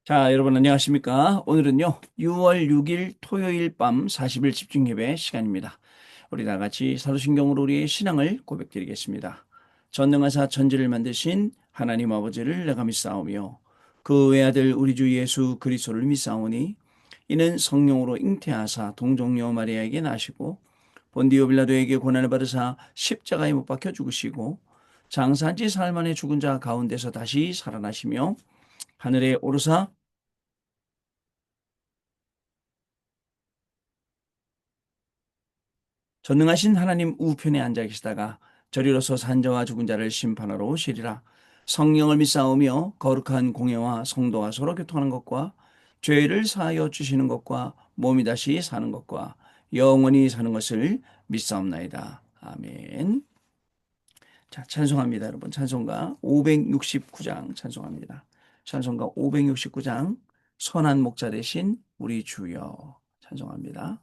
자, 여러분 안녕하십니까? 오늘은요, 6월 6일 토요일 밤 40일 집중 예배 시간입니다. 우리 다 같이 사도신경으로 우리의 신앙을 고백드리겠습니다. 전능하사 천지를 만드신 하나님 아버지를 내가 믿사오며 그 외아들 우리 주 예수 그리스도를 믿사오니 이는 성령으로 잉태하사 동정녀 마리아에게 나시고 본디오 빌라도에게 고난을 받으사 십자가에 못 박혀 죽으시고 장사한 지 사흘 만에 죽은 자 가운데서 다시 살아나시며 하늘에 오르사 전능하신 하나님 우편에 앉아 계시다가 저리로서 산자와 죽은 자를 심판하러 오시리라. 성령을 믿사오며 거룩한 공예와 성도와 서로 교통하는 것과 죄를 사하여 주시는 것과 몸이 다시 사는 것과 영원히 사는 것을 믿사옵나이다. 아멘. 자, 찬송합니다, 여러분. 찬송가 569장 찬송합니다. 찬송가 569장 선한 목자 되신 우리 주여 찬송합니다.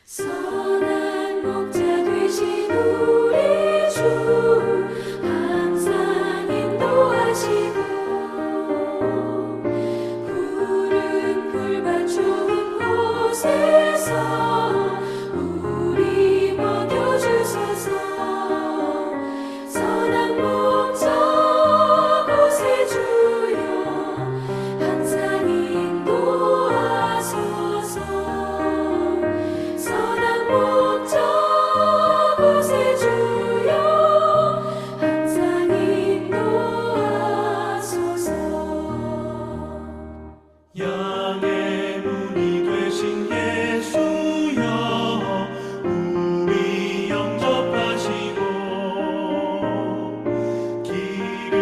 선한 목자 되신 우리 주 항상 인도하시고 푸른 풀밭 좋은 곳에서 우리 먹여주소서. 선한 목자 곳에 주여 항상 인도하소서. 선한 목자 곳에 주여 항상 인도하소서. 양의 문이 되신 예수여 우리 영접하시고 길을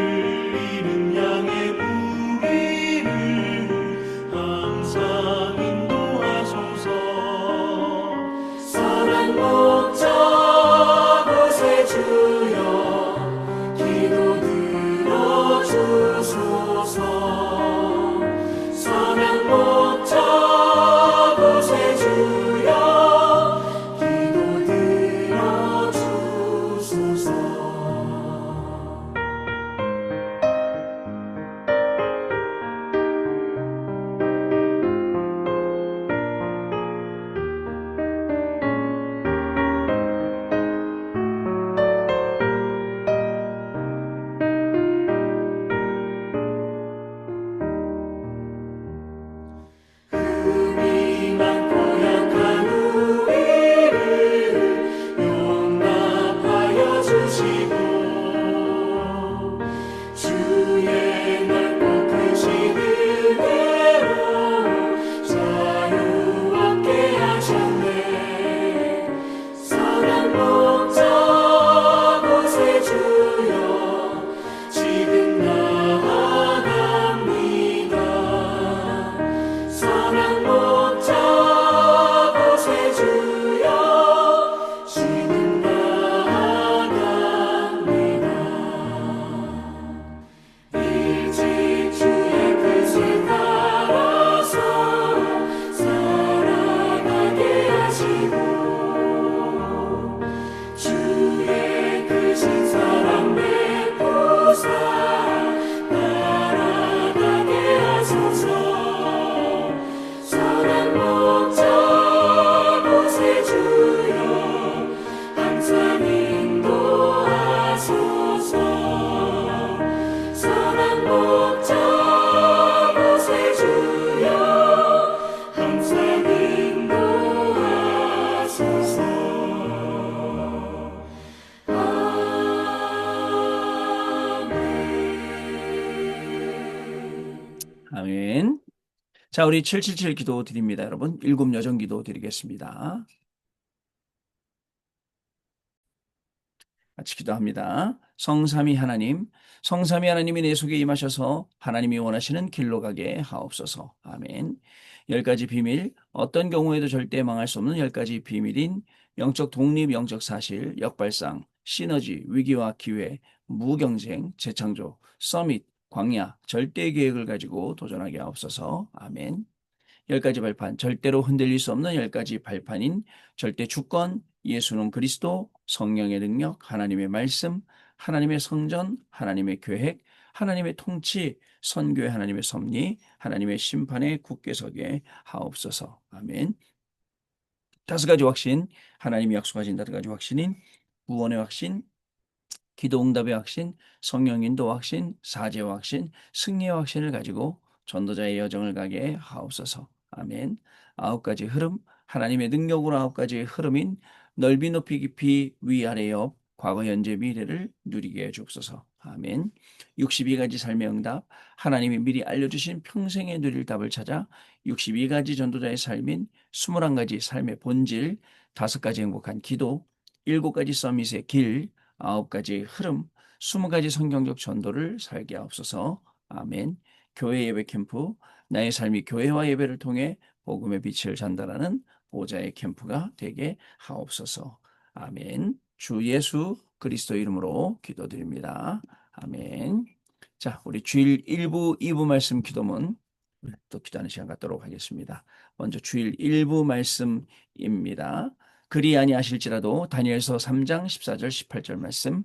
잃은 양의 무리를 항상 인도하소서. 선한 목자 곳에 주여 기도 들어주소서. 선한 목자 곳에 주여 기도 들어주소서. 흠이 많고 약한 우리를 용납하여 주시고 주의 넓고 크신 은혜로 자유 얻게 하셨네. 선한 목자 곳에 주여 지금 나아갑니다. 선한 목자 곳에 주여 지금 나아갑니다. 일찍 주의 뜻을 따라서 살아가게 하시고 주의 크신 사랑 베푸사 따라가게 하소서. 선한 목자 곳에 주여 항상 인도하소서. 선한 목자 곳에 주여 항상 인도하소서. 아멘. 아멘. 자, 우리 777 기도 드립니다, 여러분. 일곱 여정 기도 드리겠습니다. 같이 기도합니다. 성삼위 하나님, 성삼위 하나님이 내 속에 임하셔서 하나님이 원하시는 길로 가게 하옵소서. 아멘. 10가지 비밀, 어떤 경우에도 절대 망할 수 없는 10가지 비밀인 영적 독립, 영적 사실, 역발상, 시너지, 위기와 기회, 무경쟁, 재창조, 서밋, 광야, 절대 계획을 가지고 도전하게 하옵소서. 아멘. 10가지 발판, 절대로 흔들릴 수 없는 10가지 발판인 절대 주권, 예수는 그리스도, 성령의 능력, 하나님의 말씀, 하나님의 성전, 하나님의 계획, 하나님의 통치, 선교의 하나님의 섭리, 하나님의 심판에 굳게 서게 하옵소서. 아멘. 5가지 확신, 하나님이 약속하신 5가지 확신인 구원의 확신, 기도 응답의 확신, 성령 인도 확신, 사죄의 확신, 승리의 확신을 가지고 전도자의 여정을 가게 하옵소서. 아멘. 9가지 흐름, 하나님의 능력으로 9가지의 흐름인 넓이 높이 깊이 위아래 옆 과거 현재 미래를 누리게 해 주옵소서. 아멘. 62가지 삶의 응답, 하나님이 미리 알려주신 평생에 누릴 답을 찾아 62가지 전도자의 삶인 21가지 삶의 본질, 5가지 행복한 기도, 7가지 서밋의 길, 9가지 흐름, 20가지 성경적 전도를 살게 하옵소서. 아멘. 교회 예배 캠프, 나의 삶이 교회와 예배를 통해 복음의 빛을 전달하는 보좌의 캠프가 되게 하옵소서. 아멘. 주 예수 그리스도 이름으로 기도드립니다. 아멘. 자, 우리 주일 1부, 2부 말씀 기도문 또 기도하는 시간 갖도록 하겠습니다. 먼저 주일 1부 말씀입니다. 그리 아니하실지라도 다니엘서 3장 14절 18절 말씀,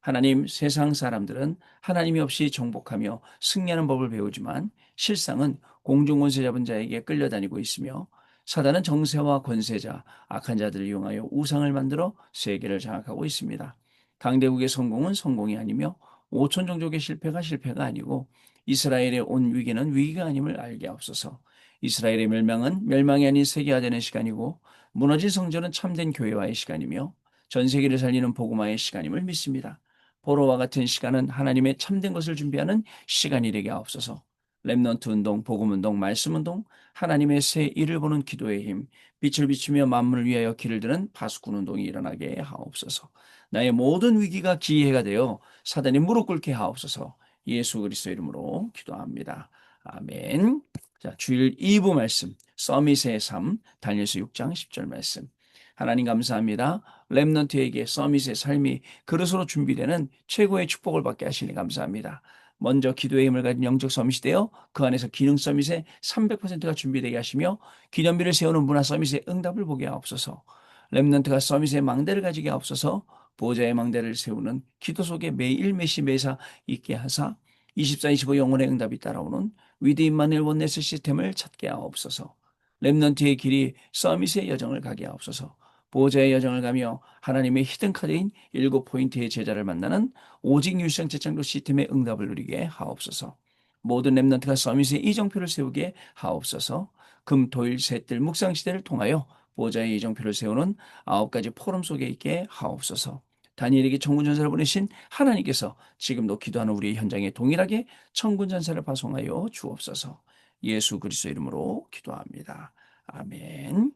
하나님, 세상 사람들은 하나님이 없이 정복하며 승리하는 법을 배우지만 실상은 공중 권세 잡은 자에게 끌려다니고 있으며 사단은 정세와 권세자, 악한 자들을 이용하여 우상을 만들어 세계를 장악하고 있습니다. 강대국의 성공은 성공이 아니며 오천 종족의 실패가 실패가 아니고 이스라엘의 온 위기는 위기가 아님을 알게 하옵소서. 이스라엘의 멸망은 멸망이 아닌 세계화되는 시간이고 무너진 성전은 참된 교회와의 시간이며 전 세계를 살리는 복음화의 시간임을 믿습니다. 포로와 같은 시간은 하나님의 참된 것을 준비하는 시간이 되게 하옵소서. 렘넌트 운동, 복음 운동, 말씀 운동, 하나님의 새 일을 보는 기도의 힘, 빛을 비추며 만물을 위하여 길을 드는 파수꾼 운동이 일어나게 하옵소서. 나의 모든 위기가 기회가 되어 사단이 무릎 꿇게 하옵소서. 예수 그리스도 이름으로 기도합니다. 아멘. 자, 주일 2부 말씀, 서밋의 삶, 다니엘서 6장 10절 말씀. 하나님 감사합니다. 렘넌트에게 서밋의 삶이 그릇으로 준비되는 최고의 축복을 받게 하시니 감사합니다. 먼저 기도의 힘을 가진 영적 서밋이 되어 그 안에서 기능 서밋의 300%가 준비되게 하시며 기념비를 세우는 문화 서밋의 응답을 보게 하옵소서. 렘넌트가 서밋의 망대를 가지게 하옵소서. 보좌의 망대를 세우는 기도 속에 매일 매시 매사 있게 하사 24-25 영혼의 응답이 따라오는 위드 임마누엘 원네스 시스템을 찾게 하옵소서. 렘넌트의 길이 서밋의 여정을 가게 하옵소서. 보호자의 여정을 가며 하나님의 히든카드인 7포인트의 제자를 만나는 오직 유일성 재창조 시스템의 응답을 누리게 하옵소서. 모든 렘넌트가 서밋의 이정표를 세우게 하옵소서. 금, 토일, 셋들 묵상시대를 통하여 보호자의 이정표를 세우는 9가지 포럼 속에 있게 하옵소서. 다니엘에게 천군전사를 보내신 하나님께서 지금도 기도하는 우리의 현장에 동일하게 천군전사를 파송하여 주옵소서. 예수 그리스도 이름으로 기도합니다. 아멘.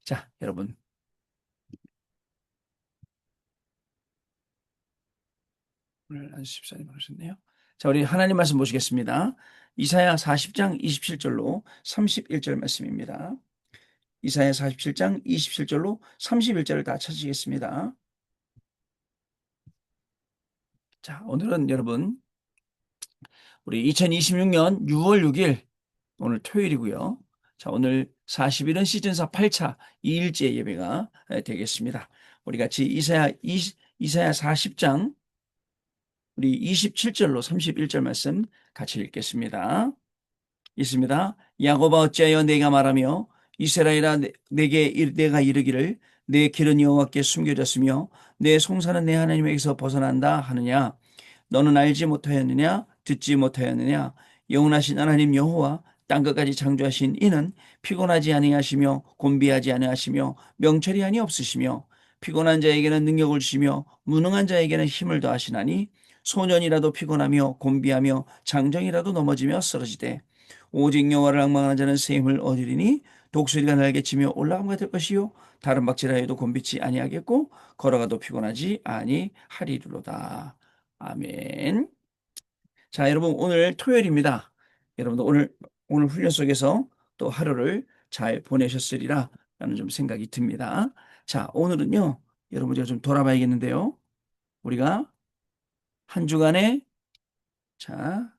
자, 여러분. 오늘 한 14님 하셨네요. 자, 우리 하나님 말씀 보시겠습니다. 이사야 40장 27절로 31절 말씀입니다. 이사야 47장 27절로 31절을 다 찾으시겠습니다. 자, 오늘은 여러분, 우리 2026년 6월 6일, 오늘 토요일이고요. 자, 오늘 40일은 시즌4 8차 2일째 예배가 되겠습니다. 우리 같이 이사야 40장 우리 27절로 31절 말씀 같이 읽겠습니다. 있습니다. 야곱아 어찌하여 내가 말하며 이스라엘아 내가 이르기를 내 길은 여호와께 숨겨졌으며 내 송사는 내 하나님에게서 벗어난다 하느냐. 너는 알지 못하였느냐 듣지 못하였느냐. 영원하신 하나님 여호와 땅끝까지 창조하신 이는 피곤하지 아니하시며 곤비하지 아니하시며 명철이 없으시며 피곤한 자에게는 능력을 주시며 무능한 자에게는 힘을 더하시나니 소년이라도 피곤하며 곤비하며 장정이라도 넘어지며 쓰러지되 오직 여호와를 앙망하는 자는 새 힘을 얻으리니 독수리가 날개 치며 올라감과 될 것이요 다른 박질하 해도 곤비치 아니하겠고 걸어가도 피곤하지 아니하리로다. 아멘. 자, 여러분 오늘 토요일입니다. 여러분도 오늘 훈련 속에서 또 하루를 잘 보내셨으리라 라는 좀 생각이 듭니다. 자, 오늘은요. 여러분 제가 좀 돌아봐야겠는데요. 우리가 한 주간의 자,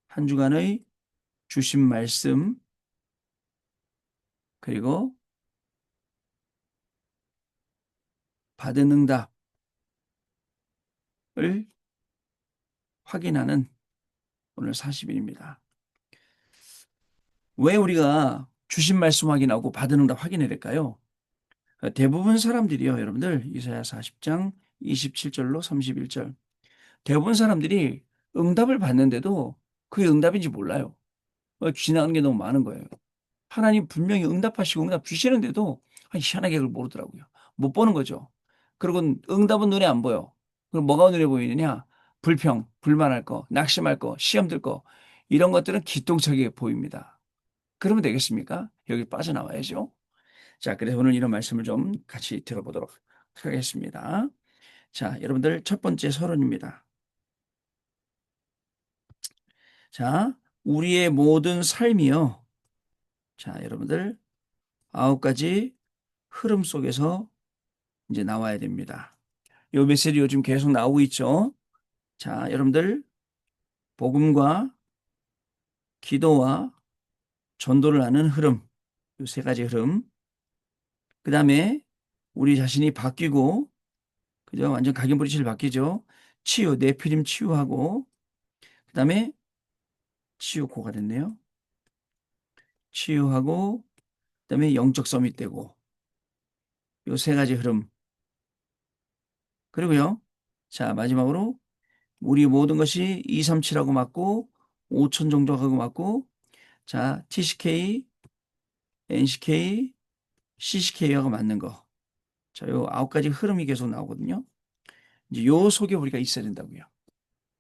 한 주간의 주신 말씀 그리고 받은 응답을 확인하는 오늘 40일입니다. 왜 우리가 주신 말씀 확인하고 받은 응답 확인해야 될까요? 대부분 사람들이요, 여러분들 이사야 40장 27절로 31절 대부분 사람들이 응답을 받는데도 그게 응답인지 몰라요. 지나가는 게 너무 많은 거예요. 하나님 분명히 응답하시고 응답 주시는데도 희한하게 그걸 모르더라고요. 못 보는 거죠. 그리고 응답은 눈에 안 보여. 그럼 뭐가 눈에 보이느냐? 불평, 불만할 거, 낙심할 거, 시험 들 거, 이런 것들은 기똥차게 보입니다. 그러면 되겠습니까? 여기 빠져나와야죠. 자, 그래서 오늘 이런 말씀을 좀 같이 들어보도록 하겠습니다. 자, 여러분들 첫 번째 서론입니다. 자, 우리의 모든 삶이요. 자, 여러분들 9가지 흐름 속에서 이제 나와야 됩니다. 요 메시지 요즘 계속 나오고 있죠. 자, 여러분들 복음과 기도와 전도를 하는 흐름, 요 3가지 흐름. 그 다음에 우리 자신이 바뀌고, 그죠? 완전 각인부리치를 바뀌죠. 치유, 네피림 치유하고, 그 다음에 치유고가 됐네요. 치유하고, 그 다음에 영적 서밋 되고, 요 3가지 흐름. 그리고요, 자, 마지막으로 우리 모든 것이 237하고 맞고 5천 정도 하고 맞고 자 TCK, NCK, CCK하고 맞는 거. 자, 요 9가지 흐름이 계속 나오거든요. 이제 요 속에 우리가 있어야 된다고요.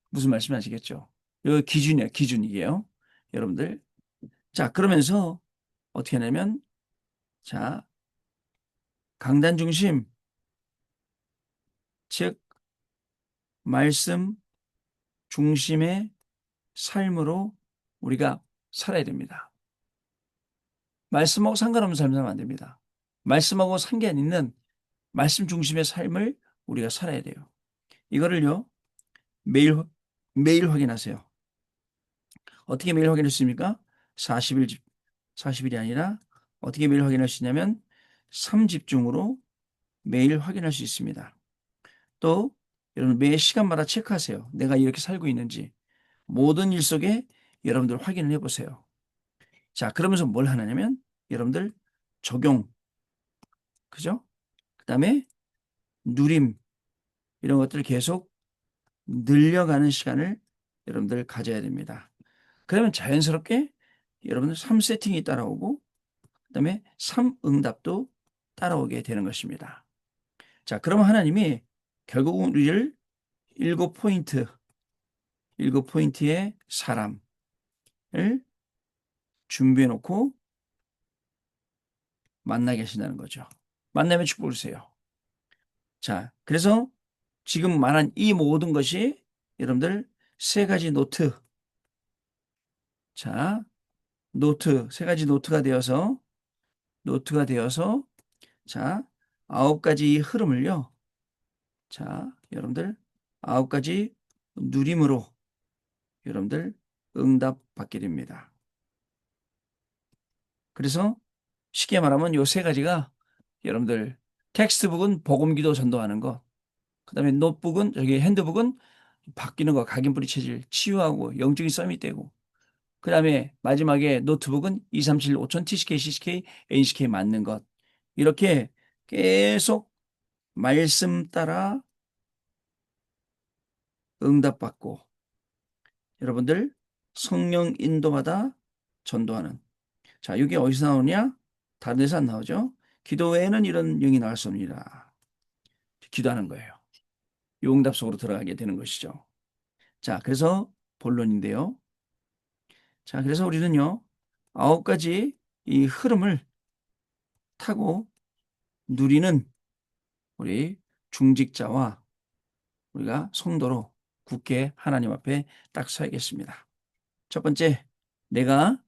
무슨 말씀 아시겠죠? 요 기준이에요. 기준 이게요. 여러분들. 자, 그러면서 어떻게 하냐면 자, 강단 중심 즉 말씀 중심의 삶으로 우리가 살아야 됩니다. 말씀하고 상관없는 삶을 살면 안 됩니다. 말씀하고 상관 있는 말씀 중심의 삶을 우리가 살아야 돼요. 이거를요, 매일 확인하세요. 어떻게 매일 확인할 수 있습니까? 40일이 아니라 어떻게 매일 확인할 수 있냐면 3집중으로 매일 확인할 수 있습니다. 또 여러분 매 시간마다 체크하세요. 내가 이렇게 살고 있는지. 모든 일 속에 여러분들 확인을 해보세요. 자, 그러면서 뭘 하느냐면 여러분들 적용, 그죠? 그 다음에 누림, 이런 것들을 계속 늘려가는 시간을 여러분들 가져야 됩니다. 그러면 자연스럽게 여러분들 3세팅이 따라오고 그다음에 3응답도 따라오게 되는 것입니다. 자, 그러면 하나님이 결국은 우리를 7포인트의 사람을 준비해 놓고 만나게 하신다는 거죠. 만나면 축복을 주세요. 자, 그래서 지금 말한 이 모든 것이 여러분들 3가지 노트, 자, 3가지 노트가 되어서 자, 9가지 흐름을요. 자, 여러분들 9가지 누림으로 여러분들 응답받게 됩니다. 그래서 쉽게 말하면 요 3가지가 여러분들 텍스트북은 복음기도 전도하는 거, 그다음에 노트북은 핸드북은 바뀌는 거, 각인뿌리 체질 치유하고 영적인 썸이 되고, 그다음에 마지막에 노트북은 237, 5000 TCK, CCK, NCK 맞는 것. 이렇게 계속 말씀 따라 응답받고 여러분들 성령 인도받아 전도하는. 자, 이게 어디서 나오냐? 다른 데서 안 나오죠. 기도 외에는 이런 영이 나올 수 없습니다. 기도하는 거예요. 요 응답 속으로 들어가게 되는 것이죠. 자, 그래서 본론인데요. 자, 그래서 우리는요 9가지 이 흐름을 타고 누리는 우리 중직자와 우리가 성도로 굳게 하나님 앞에 딱 서야겠습니다. 첫 번째, 내가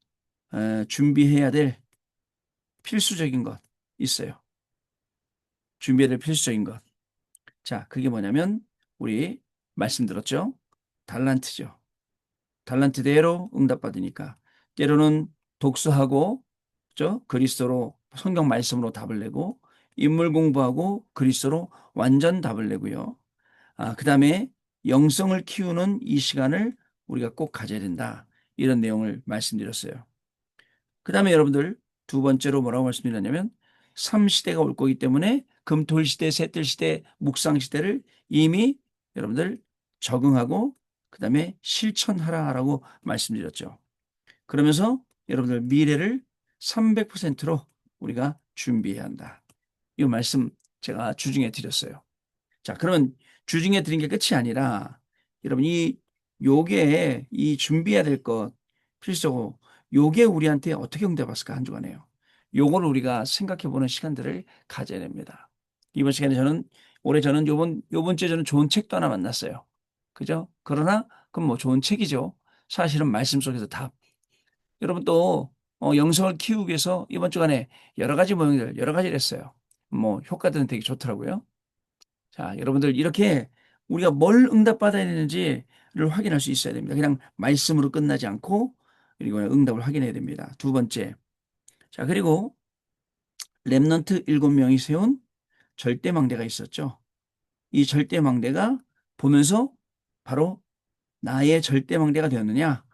준비해야 될 필수적인 것 있어요. 준비해야 될 필수적인 것. 자, 그게 뭐냐면 우리 말씀드렸죠? 달란트죠. 달란트대로 응답받으니까 때로는 독서하고 그죠? 그리스도로 성경 말씀으로 답을 내고 인물 공부하고 그리스도로 완전 답을 내고요. 그다음에 영성을 키우는 이 시간을 우리가 꼭 가져야 된다. 이런 내용을 말씀드렸어요. 그다음에 여러분들 두 번째로 뭐라고 말씀드렸냐면 3시대가 올 거기 때문에 금토일시대, 새뜰시대, 묵상시대를 이미 여러분들 적응하고 그다음에 실천하라라고 말씀드렸죠. 그러면서 여러분들 미래를 300%로 우리가 준비해야 한다. 이 말씀 제가 주중에 드렸어요. 자, 그러면 주중에 드린 게 끝이 아니라 여러분 요게 이 준비해야 될 것 필수적으로 요게 우리한테 어떻게 응답했을까 한 주간에요. 요걸 우리가 생각해 보는 시간들을 가져야 됩니다. 이번 시간에 저는 요번 주에 저는 좋은 책도 하나 만났어요. 그죠? 그러나 그럼 뭐 좋은 책이죠. 사실은 말씀 속에서 답. 여러분 또 영성을 키우기 위해서 이번 주간에 여러 가지 모형들 여러 가지를 했어요. 뭐 효과들은 되게 좋더라고요. 자, 여러분들 이렇게 우리가 뭘 응답받아야 되는지를 확인할 수 있어야 됩니다. 그냥 말씀으로 끝나지 않고 그리고 응답을 확인해야 됩니다. 두 번째. 자, 그리고 렘넌트 7명이 세운 절대망대가 있었죠. 이 절대망대가 보면서 바로 나의 절대망대가 되었느냐?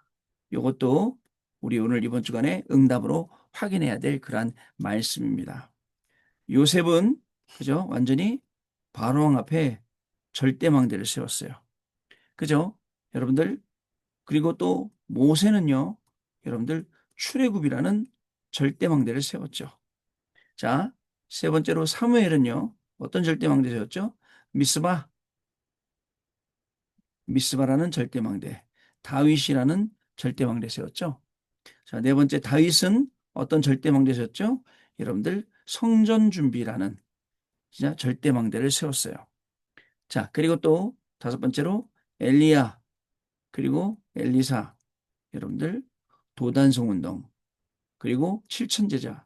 이것도 우리 오늘 이번 주간에 응답으로 확인해야 될 그러한 말씀입니다. 요셉은 그죠? 완전히 바로왕 앞에 절대망대를 세웠어요. 그죠? 여러분들 그리고 또 모세는요. 여러분들 출애굽이라는 절대망대를 세웠죠. 자, 세 번째로 사무엘은요. 어떤 절대망대 세웠죠? 미스바라는 절대망대. 다윗이라는 절대망대 세웠죠. 자, 네 번째 다윗은 어떤 절대망대 세웠죠? 여러분들 성전 준비라는 진짜 절대망대를 세웠어요. 자, 그리고 또 다섯 번째로 엘리야 그리고 엘리사 여러분들 도단성 운동 그리고 칠천제자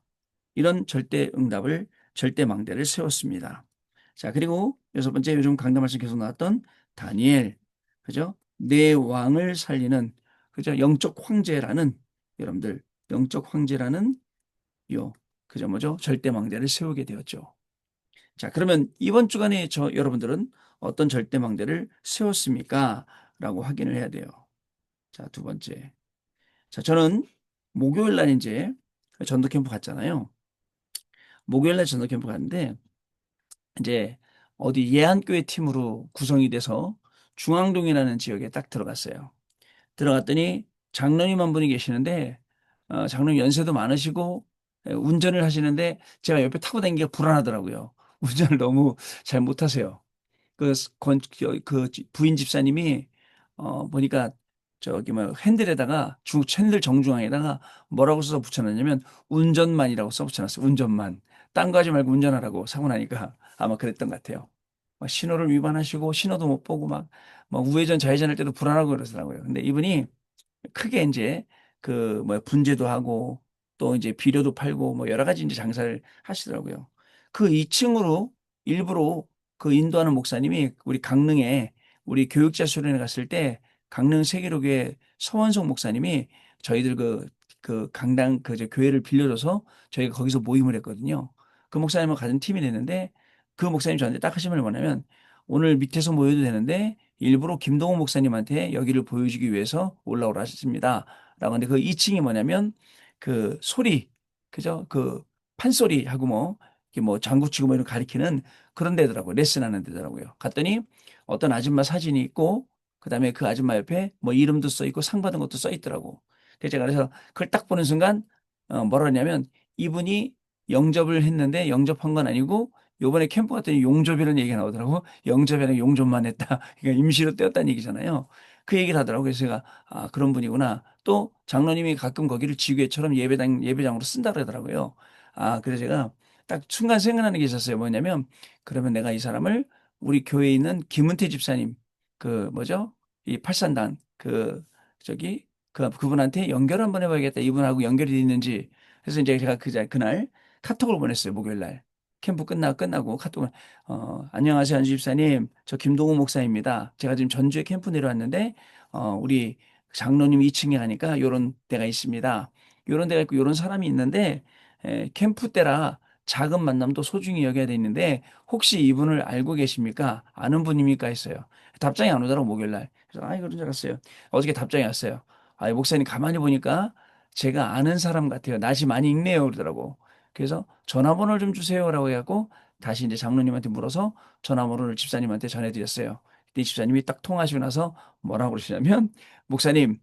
이런 절대망대를 세웠습니다. 자, 그리고 여섯 번째 요즘 강단 말씀 계속 나왔던 다니엘 그죠? 내 왕을 살리는 그죠? 여러분들 영적 황제라는 요 그죠 뭐죠? 절대망대를 세우게 되었죠. 자, 그러면 이번 주간에 여러분들은 어떤 절대망대를 세웠습니까? 라고 확인을 해야 돼요. 자, 두 번째. 자, 저는 목요일 날 이제 전도 캠프 갔잖아요. 목요일 날 전도 캠프 갔는데 이제 어디 예안교회 팀으로 구성이 돼서 중앙동이라는 지역에 딱 들어갔어요. 들어갔더니 장로님 한 분이 계시는데 장로님 연세도 많으시고 운전을 하시는데 제가 옆에 타고 다니기가 불안하더라고요. 운전을 너무 잘 못하세요. 그 부인 집사님이 보니까 저기 뭐 핸들에다가 핸들 정중앙에다가 뭐라고 써서 붙여놨냐면 운전만이라고 써 붙여놨어요. 운전만. 딴 거 하지 말고 운전하라고 사고 나니까 아마 그랬던 것 같아요. 막 신호를 위반하시고 신호도 못 보고 막 우회전 좌회전할 때도 불안하고 그러더라고요. 근데 이분이 크게 이제 그 뭐 분재도 하고 또 이제 비료도 팔고 뭐 여러 가지 이제 장사를 하시더라고요. 그 2층으로 일부러 그 인도하는 목사님이 우리 강릉에 우리 교육자 수련회 갔을 때 강릉 세계로교회 서원석 목사님이 저희들 그 강당 그 교회를 빌려줘서 저희가 거기서 모임을 했거든요. 그 목사님을 가진 팀이 됐는데 그 목사님 저한테 딱 하신 말이 뭐냐면 오늘 밑에서 모여도 되는데 일부러 김동호 목사님한테 여기를 보여주기 위해서 올라오라 하셨습니다. 라고 하는데 그 2층이 뭐냐면 그 소리, 그죠? 그 판소리하고 뭐, 이렇게 뭐 장구치고 뭐 이런 가리키는 그런 데더라고요. 레슨하는 데더라고요. 갔더니 어떤 아줌마 사진이 있고 그다음에 그 아줌마 옆에 뭐 이름도 써 있고 상 받은 것도 써 있더라고. 그래서 그걸 딱 보는 순간 뭐라 하냐면 이분이 영접을 했는데 영접한 건 아니고 요번에 캠프 갔더니 용접이라는 얘기가 나오더라고. 영접이랑 용접만 했다. 그러니까 임시로 떼었다는 얘기잖아요. 그 얘기를 하더라고요. 그래서 제가 아, 그런 분이구나. 또 장로님이 가끔 거기를 지교회처럼 예배장으로 쓴다 그러더라고요. 아, 그래서 제가 딱 순간 생각나는 게 있었어요. 뭐냐면 그러면 내가 이 사람을 우리 교회에 있는 김은태 집사님 그 뭐죠? 이 팔산당 그 저기 그분한테 연결 한번 해봐야겠다. 이분하고 연결이 돼 있는지. 그래서 이제 제가 그날 카톡을 보냈어요. 목요일 날. 캠프 끝나고 카톡을 안녕하세요, 안주 집사님. 저 김동호 목사입니다. 제가 지금 전주에 캠프 내려왔는데 우리 장로님 2층에 가니까 요런 데가 있습니다. 요런 데가 있고 요런 사람이 있는데 캠프 때라 작은 만남도 소중히 여겨야 되는데 혹시 이분을 알고 계십니까? 아는 분입니까? 했어요. 답장이 안 오더라고 목요일 날. 그래서 그런 줄 알았어요. 어저께 답장이 왔어요. 목사님 가만히 보니까 제가 아는 사람 같아요. 낯이 많이 익네요. 그러더라고. 그래서 전화번호를 좀 주세요라고 해갖고 다시 이제 장로님한테 물어서 전화번호를 집사님한테 전해드렸어요. 그때 집사님이 딱 통화하시고 나서 뭐라고 그러시냐면 목사님,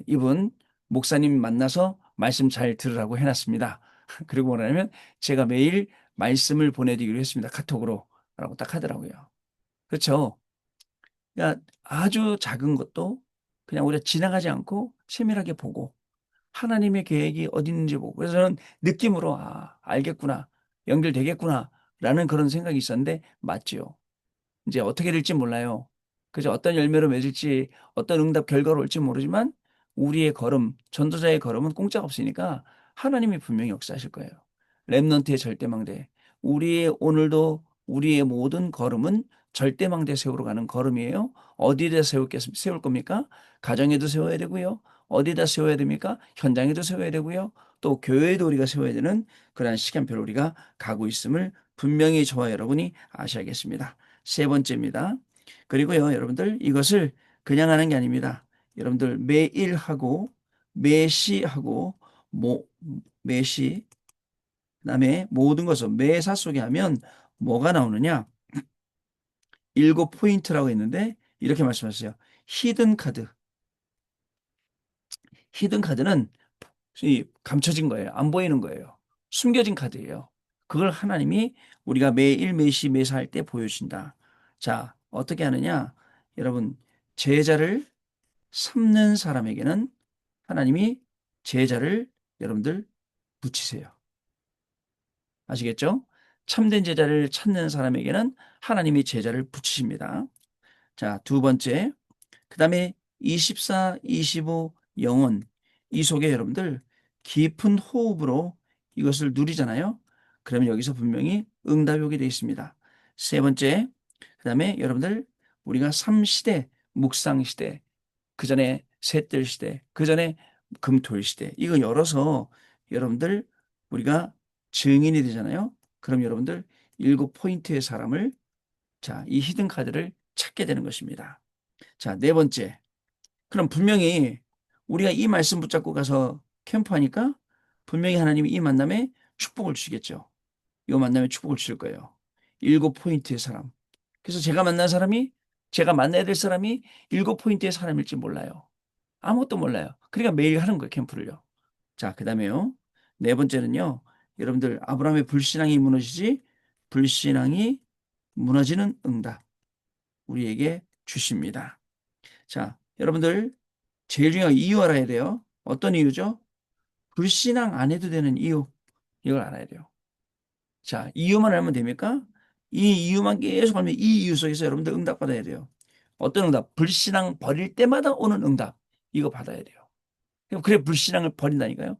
이분 목사님 만나서 말씀 잘 들으라고 해놨습니다. 그리고 뭐라냐면 제가 매일 말씀을 보내드리기로 했습니다. 카톡으로 라고 딱 하더라고요. 그렇죠. 그러니까 아주 작은 것도 그냥 우리가 지나가지 않고 세밀하게 보고 하나님의 계획이 어디 있는지 보고 그래서 저는 느낌으로 알겠구나 연결되겠구나 라는 그런 생각이 있었는데 맞지요. 이제 어떻게 될지 몰라요. 그죠? 어떤 열매로 맺을지 어떤 응답 결과로 올지 모르지만 우리의 걸음 전도자의 걸음은 공짜가 없으니까 하나님이 분명히 역사하실 거예요. 렘넌트의 절대망대 우리의 오늘도 우리의 모든 걸음은 절대망대 세우러 가는 걸음이에요. 어디에다 세울 겁니까? 가정에도 세워야 되고요. 어디다 세워야 됩니까? 현장에도 세워야 되고요. 또 교회에도 우리가 세워야 되는 그러한 시간표를 우리가 가고 있음을 분명히 저와 여러분이 아셔야겠습니다. 세 번째입니다. 그리고요, 여러분들 이것을 그냥 하는 게 아닙니다. 여러분들 매일 하고 매시 하고 매시 그다음에 모든 것을 매사 속에 하면 뭐가 나오느냐? 7포인트라고 했는데 이렇게 말씀하셨어요. 히든 카드. 히든 카드는 이 감춰진 거예요. 안 보이는 거예요. 숨겨진 카드예요. 그걸 하나님이 우리가 매일 매시 매사 할 때 보여준다. 자, 어떻게 하느냐? 여러분, 제자를 삼는 사람에게는 하나님이 제자를 여러분들 붙이세요. 아시겠죠? 참된 제자를 찾는 사람에게는 하나님이 제자를 붙이십니다. 자, 두 번째. 그 다음에 24, 25 영혼. 이 속에 여러분들 깊은 호흡으로 이것을 누리잖아요. 그러면 여기서 분명히 응답이 오게 되어 있습니다. 세 번째. 그 다음에 여러분들 우리가 3시대, 묵상시대, 그 전에 셋들 시대, 그 전에 금토일 시대. 이거 열어서 여러분들 우리가 증인이 되잖아요. 그럼 여러분들 7포인트의 사람을 이 히든 카드를 찾게 되는 것입니다. 자, 네 번째. 그럼 분명히 우리가 이 말씀 붙잡고 가서 캠프하니까 분명히 하나님이 이 만남에 축복을 주시겠죠. 이 만남에 축복을 주실 거예요. 7포인트의 사람. 그래서 제가 만나야 될 사람이 7포인트의 사람일지 몰라요. 아무것도 몰라요. 그러니까 매일 하는 거예요, 캠프를요. 자, 그 다음에요. 네 번째는요. 여러분들, 아브라함의 불신앙이 무너지지, 불신앙이 무너지는 응답. 우리에게 주십니다. 자, 여러분들, 제일 중요한 이유 알아야 돼요. 어떤 이유죠? 불신앙 안 해도 되는 이유. 이걸 알아야 돼요. 자, 이유만 알면 됩니까? 이 이유만 계속 알면 이 이유 속에서 여러분들 응답 받아야 돼요. 어떤 응답? 불신앙 버릴 때마다 오는 응답. 이거 받아야 돼요. 그래 불신앙을 버린다니까요.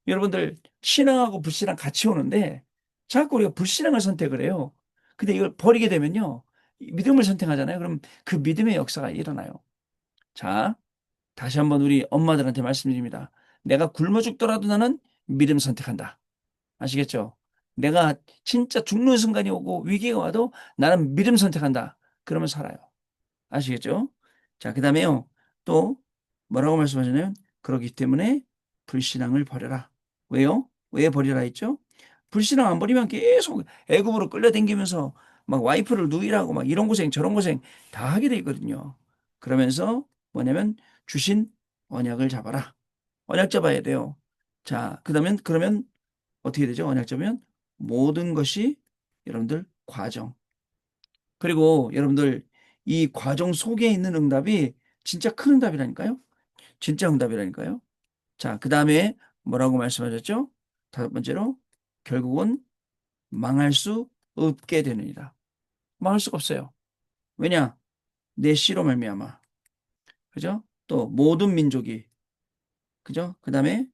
여러분들 신앙하고 불신앙 같이 오는데 자꾸 우리가 불신앙을 선택을 해요. 근데 이걸 버리게 되면요. 믿음을 선택하잖아요. 그럼 그 믿음의 역사가 일어나요. 자, 다시 한번 우리 엄마들한테 말씀드립니다. 내가 굶어 죽더라도 나는 믿음 선택한다. 아시겠죠? 내가 진짜 죽는 순간이 오고 위기가 와도 나는 믿음 선택한다. 그러면 살아요. 아시겠죠? 자, 그 다음에요. 또 뭐라고 말씀하셨나요? 그렇기 때문에 불신앙을 버려라. 왜요? 왜 버리라 했죠? 불신앙 안 버리면 계속 애굽으로 끌려다니면서 막 와이프를 누이라고 막 이런 고생 저런 고생 다 하게 돼 있거든요. 그러면서 뭐냐면 주신 언약을 잡아라. 언약 잡아야 돼요. 자, 그러면 어떻게 되죠? 언약 잡으면 모든 것이 여러분들 과정. 그리고 여러분들 이 과정 속에 있는 응답이 진짜 큰 응답이라니까요. 진짜 응답이라니까요. 자, 그 다음에 뭐라고 말씀하셨죠? 다섯 번째로 결국은 망할 수 없게 되느니라. 망할 수가 없어요. 왜냐? 내 씨로 말미암아. 그죠? 또 모든 민족이 그죠? 그다음에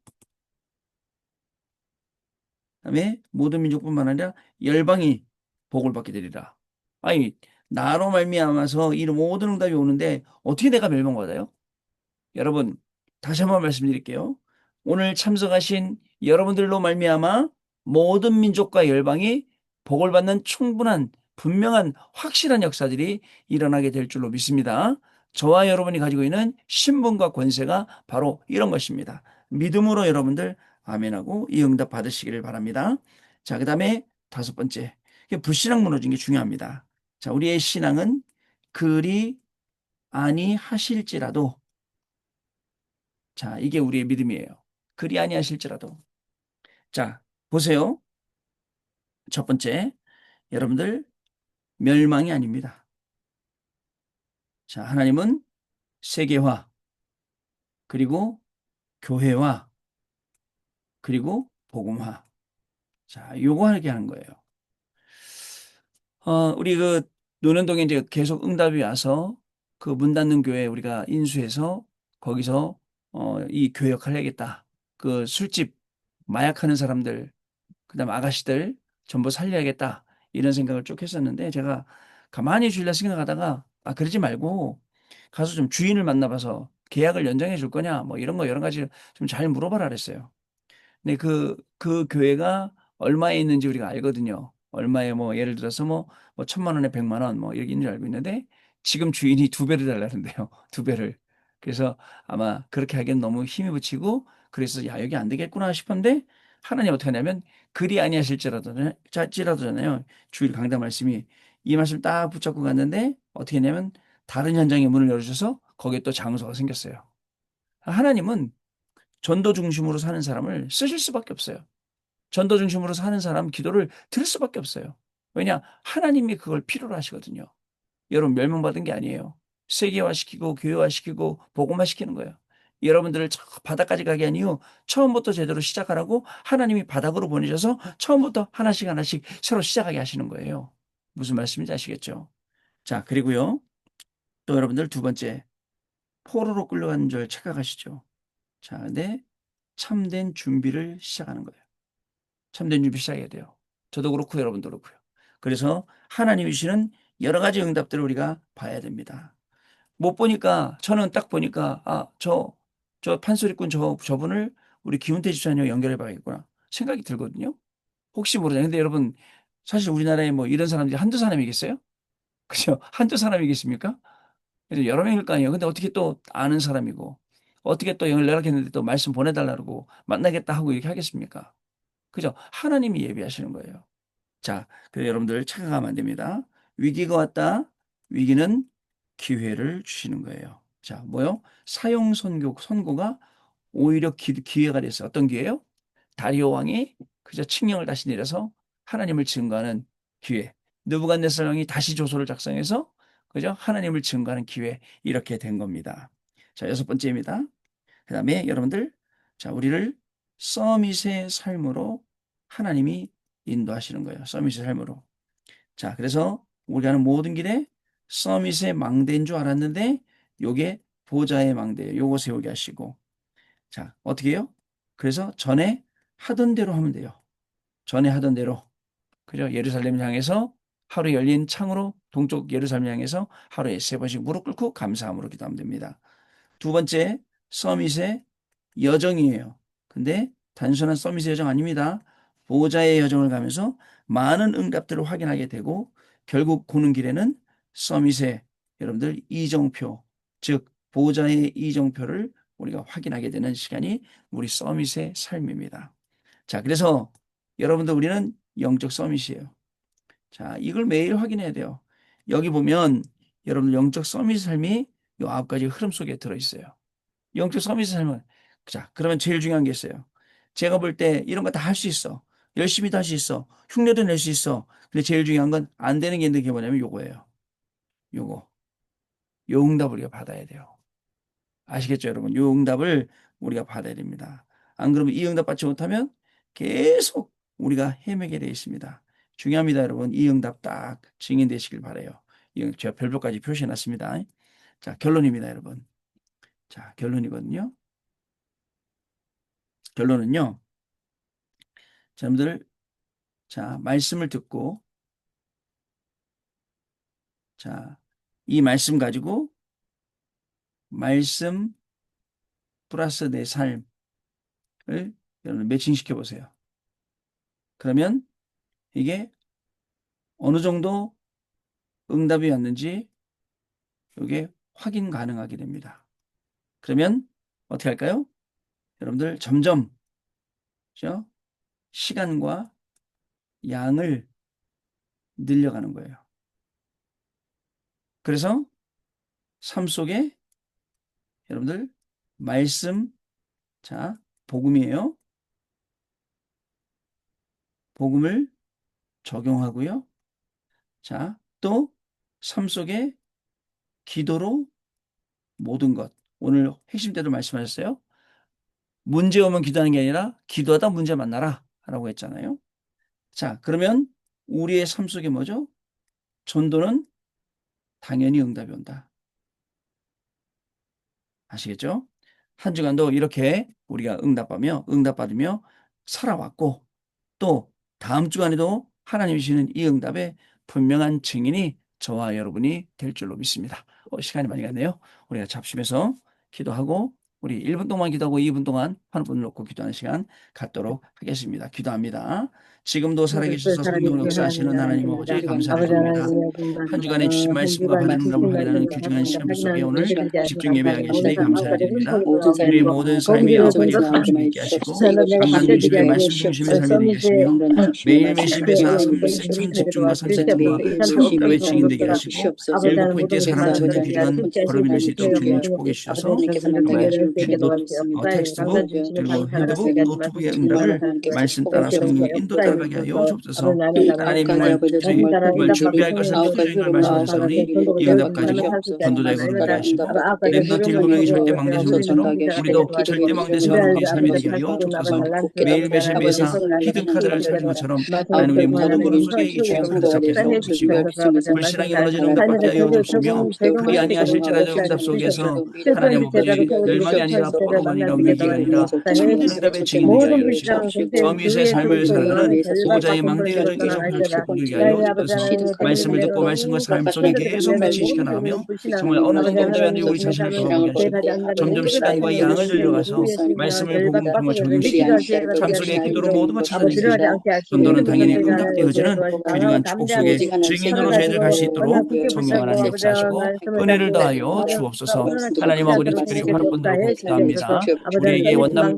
모든 민족뿐만 아니라 열방이 복을 받게 되리라. 아니, 나로 말미암아서 이 모든 응답이 오는데 어떻게 내가 멸망받아요? 여러분, 다시 한번 말씀드릴게요. 오늘 참석하신 여러분들로 말미암아 모든 민족과 열방이 복을 받는 충분한 분명한 확실한 역사들이 일어나게 될 줄로 믿습니다. 저와 여러분이 가지고 있는 신분과 권세가 바로 이런 것입니다. 믿음으로 여러분들 아멘하고 이 응답 받으시기를 바랍니다. 자, 그다음에 다섯 번째. 불신앙 무너진 게 중요합니다. 자, 우리의 신앙은 그리 아니하실지라도 자, 이게 우리의 믿음이에요. 그리 아니하실지라도. 자, 보세요. 첫 번째, 여러분들 멸망이 아닙니다. 자, 하나님은 세계화, 그리고 교회화, 그리고 복음화. 자, 요거 하게 하는 거예요. 우리 노년동에 이제 계속 응답이 와서 그 문 닫는 교회 우리가 인수해서 거기서 이 교회 역할을 해야겠다. 그 술집 마약하는 사람들 그다음 아가씨들 전부 살려야겠다 이런 생각을 쭉 했었는데 제가 가만히 주일날 생각하다가 그러지 말고 가서 좀 주인을 만나봐서 계약을 연장해 줄 거냐 뭐 이런 거 여러 가지 좀 잘 물어봐라 그랬어요. 근데 그 교회가 얼마에 있는지 우리가 알거든요. 얼마에 뭐 예를 들어서 뭐 1,000만 원에 1,000,000 원 뭐 이렇게 있는 줄 알고 있는데 지금 주인이 두 배를 달라는데요. 두 배를. 그래서 아마 그렇게 하기엔 너무 힘이 붙이고 그래서 야 여기 안 되겠구나 싶은데 하나님 어떻게 하냐면 그리 아니하실지라도잖아요. 주일 강단 말씀이 이 말씀 딱 붙잡고 갔는데 어떻게 했냐면 다른 현장의 문을 열어줘서 거기에 또 장소가 생겼어요. 하나님은 전도 중심으로 사는 사람을 쓰실 수밖에 없어요. 전도 중심으로 사는 사람 기도를 들을 수밖에 없어요. 왜냐? 하나님이 그걸 필요로 하시거든요. 여러분 멸망받은 게 아니에요. 세계화시키고 교회화시키고 복음화시키는 거예요. 여러분들을 저 바닥까지 가게 한 이유 처음부터 제대로 시작하라고 하나님이 바닥으로 보내셔서 처음부터 하나씩 하나씩 새로 시작하게 하시는 거예요. 무슨 말씀인지 아시겠죠? 자, 그리고요. 또 여러분들 두 번째 포로로 끌려가는 줄 착각하시죠. 자, 근데 참된 준비를 시작하는 거예요. 참된 준비 시작해야 돼요. 저도 그렇고 여러분도 그렇고요. 그래서 하나님이 주시는 여러 가지 응답들을 우리가 봐야 됩니다. 못 보니까 저는 딱 보니까 저 판소리꾼 저분을 우리 기훈태 집사님 연결해 봐야겠구나 생각이 들거든요. 혹시 모르잖아요. 근데 여러분 사실 우리나라에 뭐 이런 사람들이 한두 사람이겠어요? 그죠? 한두 사람이겠습니까? 그래서 여러 명일 거 아니에요. 근데 어떻게 또 아는 사람이고 어떻게 또 연락했는데 또 말씀 보내달라고 만나겠다 하고 이렇게 하겠습니까? 그죠? 하나님이 예비하시는 거예요. 자, 그래서 여러분들 착각하면 안 됩니다. 위기가 왔다. 위기는 기회를 주시는 거예요. 자, 뭐요? 사형 선고가 오히려 기회가 됐어요. 어떤 기회요? 다리오 왕이 그저 칙령을 다시 내려서 하나님을 증거하는 기회. 느부갓네살 왕이 다시 조서를 작성해서 그죠? 하나님을 증거하는 기회. 이렇게 된 겁니다. 자, 여섯 번째입니다. 그다음에 여러분들 자, 우리를 서밋의 삶으로 하나님이 인도하시는 거예요. 서밋의 삶으로. 자, 그래서 우리가 하는 모든 길에 서밋의 망대인 줄 알았는데 요게 보좌의 망대예요. 요거 세우게 하시고. 자, 어떻게 해요? 그래서 전에 하던 대로 하면 돼요. 전에 하던 대로. 그죠? 예루살렘을 향해서 하루 열린 창으로 동쪽 예루살렘을 향해서 하루에 3번씩 무릎 꿇고 감사함으로 기도하면 됩니다. 두 번째, 서밋의 여정이에요. 근데 단순한 서밋의 여정 아닙니다. 보호자의 여정을 가면서 많은 응답들을 확인하게 되고 결국 고는 길에는 서밋의 여러분들 이정표, 즉 보호자의 이정표를 우리가 확인하게 되는 시간이 우리 서밋의 삶입니다. 자, 그래서 여러분들 우리는 영적 서밋이에요. 자, 이걸 매일 확인해야 돼요. 여기 보면 여러분 영적 서밋 삶이 이 9가지 흐름 속에 들어있어요. 영적 서밋의 삶은 자, 그러면 제일 중요한 게 있어요. 제가 볼 때 이런 거 다 할 수 있어. 열심히 도 할 수 있어. 흉내도 낼 수 있어. 근데 제일 중요한 건 안 되는 게 있는 게 뭐냐면 요거예요. 요거. 요 응답을 우리가 받아야 돼요. 아시겠죠, 여러분? 이 응답을 우리가 받아야 됩니다. 안 그러면 이 응답 받지 못하면 계속 우리가 헤매게 되어 있습니다. 중요합니다, 여러분. 이 응답 딱 증인되시길 바라요. 제가 별표까지 표시해 놨습니다. 자, 결론입니다, 여러분. 자, 결론이거든요. 결론은요. 자, 여러분들, 자, 말씀을 듣고, 자, 이 말씀 가지고 말씀 플러스 내 삶을 여러분 매칭시켜 보세요. 그러면 이게 어느 정도 응답이 왔는지 이게 확인 가능하게 됩니다. 그러면 어떻게 할까요? 여러분들 점점 그죠? 시간과 양을 늘려가는 거예요. 그래서 삶 속에 여러분들 말씀, 자, 복음이에요. 복음을 적용하고요. 자, 또 삶 속에 기도로 모든 것. 오늘 핵심 때도 말씀하셨어요. 문제 오면 기도하는 게 아니라 기도하다 문제 만나라 라고 했잖아요. 자, 그러면 우리의 삶 속에 뭐죠? 전도는 당연히 응답이 온다. 아시겠죠? 한 주간도 이렇게 우리가 응답받으며 살아왔고 또 다음 주간에도 하나님이 주시는 이 응답에 분명한 증인이 저와 여러분이 될 줄로 믿습니다. 시간이 많이 갔네요. 우리가 잡심해서 기도하고 우리 1분 동안 기도하고 2분 동안 환호분을 놓고 기도하는 시간 갖도록 하겠습니다. 기도합니다. 지금도 살아계셔서 성령을 역사하시는 하나님 아버지 감사를 드립니다. 한 주간에 주신 말씀과 받은 응답을 확인하는 귀중한 시간 속에 오늘 집중 예배하게 하시니 감사를 드립니다. 우리의 모든 삶이 아버지 감수를 있게 하시고 강단 중심의 말씀 중심의 삶이 되게 하시며 매일매일 신비사 3분 집중과 3세트와 상응답의 증인되게 하시고 일곱 포인트에 사랑을 찾는 귀중한 걸음 이룰 수 있도록 주님 축복해 주셔서 정말 텍스트북 그리고 핸드북 노트북의 응답을 말씀 따라 성령의 인도 따라가게 하여 주옵소서. 하나님 정말 준비할 것을 모든 걸 말씀하셨사오니 이 응답 가지고 전도자의 걸음을 하시고 랩노트 7명이 절대 망대세운 것처럼 우리도 절대 망대세운 우리의 삶이 되게 하여 주옵소서. 매일매일 매사 히든 카드를 찾는 것처럼 하나님 우리 모든 걸음 속에 이 주의 카드 잡게 하여 주시고 불신앙이 무너지는 응답 받게 하여 주시며 그리 아니하실지라도 응답 속에서 하나님 아버지 멸망이 아니라 포로가 아니라 위기가 아니라 참된 응답의 증인되게 하여 주시고 어미의 삶을 살아가는 보호자의 망대의 이정표를 축복드리게 하여 주옵소서. 말씀을 듣고 말씀과 삶 속에 계속 매치시켜 나가며 정말 어느 정도 응답이 안 되고 우리 자신을 돌아보게 하시고 점점 시간과 양을 늘려가서 말씀을 복음 정말 적용시키고 삶 속에 기도로 모든 걸 찾아내시고 전도는 당연히 응답되어지는 귀중한 축복 속에 증인으로 저희들 갈 수 있도록 성령 하나님 역사하시고 은혜를 더하여 주옵소서. 하나님 아버지 특별히 환원분들을 기도합니다. 우리에게 원남을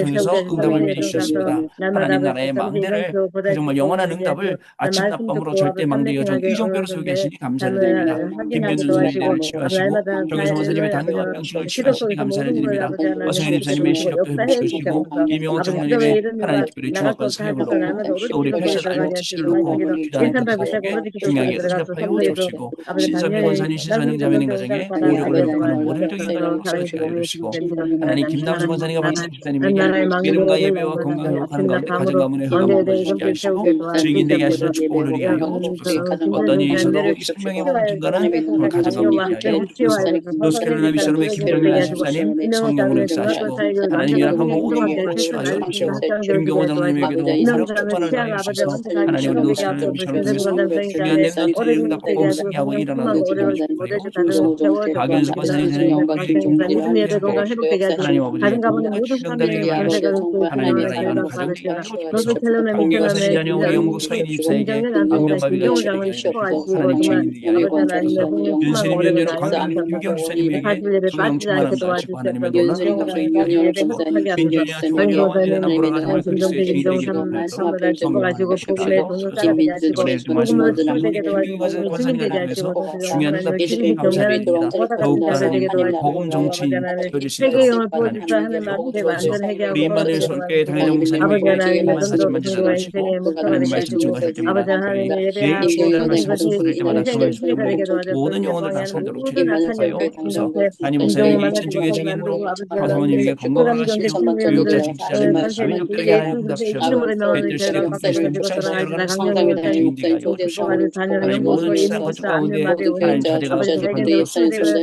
통해서 응답을 미리 주셨습니다. 하나님 나라의 망대를 그 정말 영원한 응답을 아침낮 밤으로 절대 망대여 전 의정표로 세우게 하시니 감사를 드립니다. 김병준 선생님을 치유하시고 정혜성 원사님의 당뇨와 병식을 치유하시니 감사를 드립니다. 어성현 입사님의 시력도 회복시키시고 이명호 장로님의 하나님 특별히 중화권 사역을 놓고 또 우리 패션 알로티시를 놓고 기도하는 그 속에 중요하게 응답하여 주옵시고 신선미 원사님 신선영 자매님 가정에 오력을 회복하는 모델적인 가정 역사시가 이루시고 하나님 김남수 원사님과 박찬 집사님에게 믿음과 예배와 건강을 회복하는 가운데 가정 가문의 허감을 보여주시게 하시고 증인되게 하시는 축복을 누리게 하여 주옵소서. 어떤 일이 있어도 이 생명의 모든 중간은 정말 가정 가문이 하여 주옵소서. 노스캐롤라이나 미션홈의 김정일 집사님 성령으로 역사하시고 하나님 연합한 모든 기구를 치유하여 주시고 김경호 장로님에게도 화력 특권을 다해 주셔서 하나님 우리 노스캐롤라이나 미션을 통해서 중요한 랩런트들이 응답하고 승리하고 일어나는 주님을 축복하여 주옵소서. 박연숙 권사님 하나님 아버지 응답되길 바라시고 하나님 나라 임하는 가정 되게 하여 주옵소서. 공개가 사신 자녀 우리 영국 서인 집사에게 안면마비가 치료되게 하여 주옵소서. 하나님 증인되게 하여 주옵소서. 윤세님 연녀로 강경 김경 집사님에게 성령 충만함 다하시고 하나님의 놀라운 응답성이 되게 하여 주시고 민준이와 조원이와 원진의 남보라 가정을 그리스도의 증인되게 하여 성령 하나님 하시옵소서. 이번에 말씀을 김경 권사님과 통해서 중요한 응답 주시니 감사드립니다. 더욱 하나님 복음 정치인 되어주시도록 하나님 주님께 기도하옵소서. 우리 임마누엘 손교회 당회장 목사님에게 100만 4천만 지도를 받으시고 인생의 목표가 하나님 되게 말씀 해주고 증거하실 때마다 아버지 하나님의 저희 예배하고 예수님이라는 말씀 이것이 선포될 때마다 그 인생의 말씀 힘이 되게 붙들고 도와줬고 모든 영혼을 다 방해하는 상대로 모든 책임을 악한 다하여 영들 주셔서 진동체 담임 목사님 인종을 이 천주교의 만나주고 책임으로 만들고 아버지 사모님에게 하나님 끝까지 건강하시고 경제 신부님들 교육자 직장인 선생님 가민족들에게 그 하나님 예수 그리스도의 응답주셔서 이름으로 명하는 저희들 저희가 시대품 되시고 받들고 목장 들어가겠습니다. 세워가는 강력히 사모님들 목사님 증인되게 하여 주셔서 축복하는 자녀를 하나님 모든 영광으로 치사한 예수님께서 건축 가운데 안전하게 하나님 오시고 자리가 아버지 없어서 회개를 건축하시고 후대를 주셔서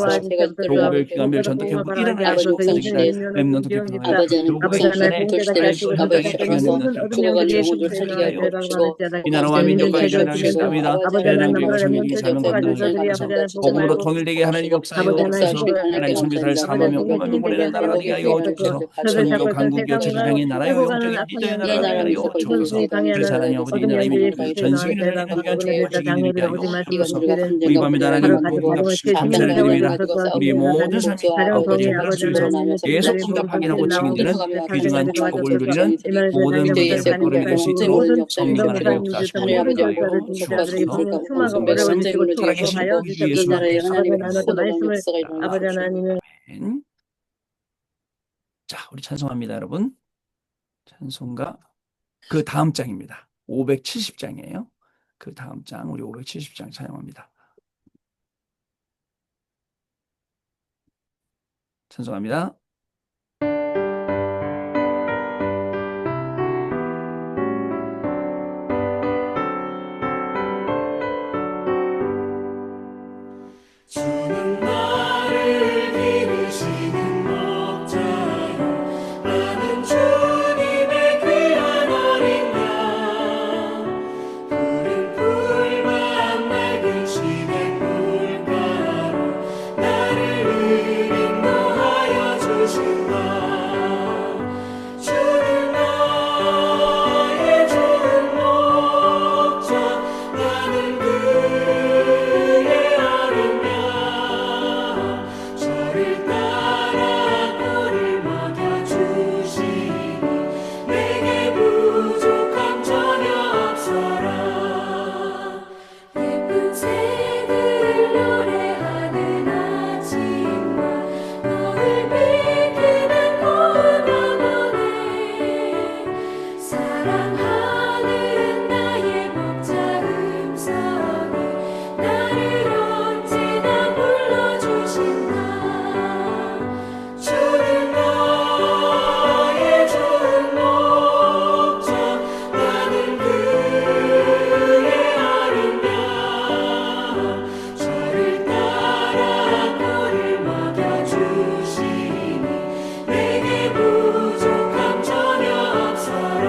도와주실 것으로 교회 기관별 목표도 전독회 공감하게 일어나시고 하소서 목사님이란 인생의 미련을 렘넌트 부지런집사 기쁨하여 아버지 요구의 하나님 시간에 봉제같이 하나님 하시고 선자의 회복했던 귀한 모든 능력을 어둠 영들이 예수 주시옵소서 그리스도의 이름으로 주시옵소서 제발 받을지어다 이 나라와 이제 민족과 민족체 주의 나라를 지어지면서 세웁니다. 아버지 세상 하나님 교회가 나라를 성민이 렘넌트들 사명 감당하게 뽑아주셔들이 하옵소서. 아버지 하나님 복음 복음으로 알고 통일되게 하나님 아버지 역사하여 하나님 주셔서 복음을 하나님 선교사를 아버지 하나님 4만 명, 5만 명 공동체 보내는 되게 나라 되게 회복되게 하여 해주셔서 주셔서 저들 선교, 잡고 있던 강국이요, 세상으로 제사장의 나라요, 끌고 가는 영적인 악한 기도의 영들 나라가 되게 하나님 하여 주옵소서. 그것이 그래서 방해하는 하나님 아버지 이 어둠 나라의 영들이 민족 예수 그리스도의 전 이름으로 세계를 제발 살리는 귀한 받들고 축복을 내자 증인이 되게 장애를 하여 오지 마시고 주옵소서. 주기를 우리 밤이 하루 하나님 가득 복음 가득 갚으시고 최신의 감사를 세월이 드립니다. 있어서 우리의 모든 하나님 삶이 가령 아버지 동의 아버지 허락주셔서 하나님의 계속 자리를 응답 공동체 확인하고 나오고 증인되는 싶으시다 귀중한 간증까지 축복을 도와주셔서 누리는 이만희 모든 대장님 분들 목사님 거룩이 될 수 간직하시고 있도록 모든 성령 인도 하나님 목사님 역사하시고 비롯한 모든 인도하게 교육자들 하여 중직자들에게 주옵소서. 성령 모든 충만과 어려울 말씀 주시고 살아계신 축복하여 주 예수 주시옵소서 아버지 하나님 또 말씀을 아버지 하나님의 아멘. 자, 우리 찬송합니다, 여러분. 찬송가 그 다음 장입니다. 570장이에요. 그 다음 장, 우리 570장 찬양합니다. 찬송합니다. 주는 나를 기르시는 목자요 나는 주님의 귀한 어린 양 푸른 풀만 맑은 시냇 물가로 나를 인도하여 주신다 주는 나의 좋은 목자 나는 그의 어린 양 저를 따라 꼴을 먹여주시니 내게 부족함 전혀 없어라 예쁜 새들 노래하는 아침과 너를 비키는 고운 영혼에 사랑하는 나의 목자 음성이 나를 언제나 불러주신다 주는 나의 좋은 목자 나는 그의 어린 양 저를 따라 꼴을 먹여주시니 내게 부족함 전혀 없어라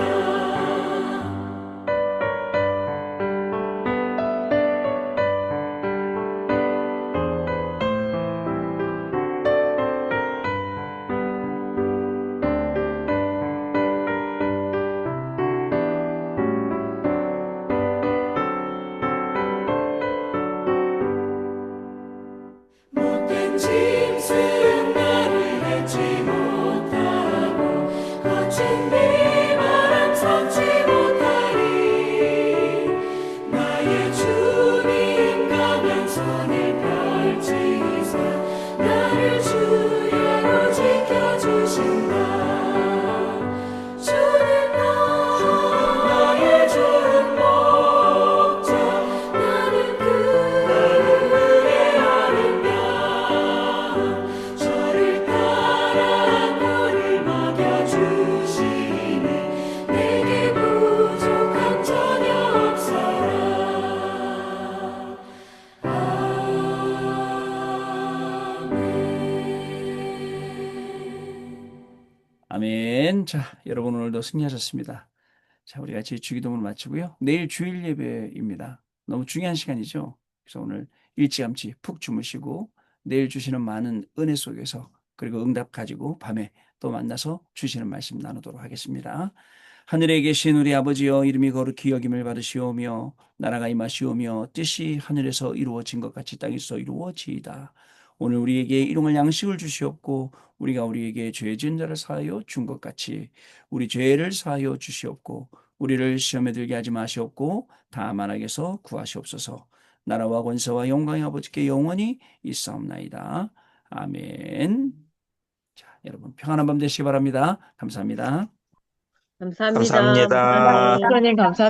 못된 짐승 나를 맺지 못하고 거친 비바람 삼지 못하리 나의 주님 가면 손을 펼치사 나를 주야로 지켜주신다 주는 나의 좋은 목자 나는 그의 어린 양 저를 따라 꼴을 먹여주시니 내게 부족함 전혀 없어라 아멘. 자, 여러분 오늘도 승리하셨습니다. 자, 우리 같이 주기도문을 마치고요. 내일 주일 예배입니다. 너무 중요한 시간이죠. 그래서 오늘 일찌감치 푹 주무시고 내일 주시는 많은 은혜 속에서 그리고 응답 가지고 밤에 또 만나서 주시는 말씀 나누도록 하겠습니다. 하늘에 계신 우리 아버지여 이름이 거룩히 여김을 받으시오며 나라가 임하시오며 뜻이 하늘에서 이루어진 것 같이 땅에서 이루어지이다. 오늘 우리에게 일용할 양식을 주시옵고 우리가 우리에게 죄 지은 자를 사하여 준 것 같이 우리 죄를 사하여 주시옵고 우리를 시험에 들게 하지 마시옵고 다만 악에서 구하시옵소서. 나라와 권세와 영광이 아버지께 영원히 있사옵나이다. 아멘. 자, 여러분 평안한 밤 되시기 바랍니다. 감사합니다. 감사합니다. 감사합니다. 목사님. 목사님 감사합니다.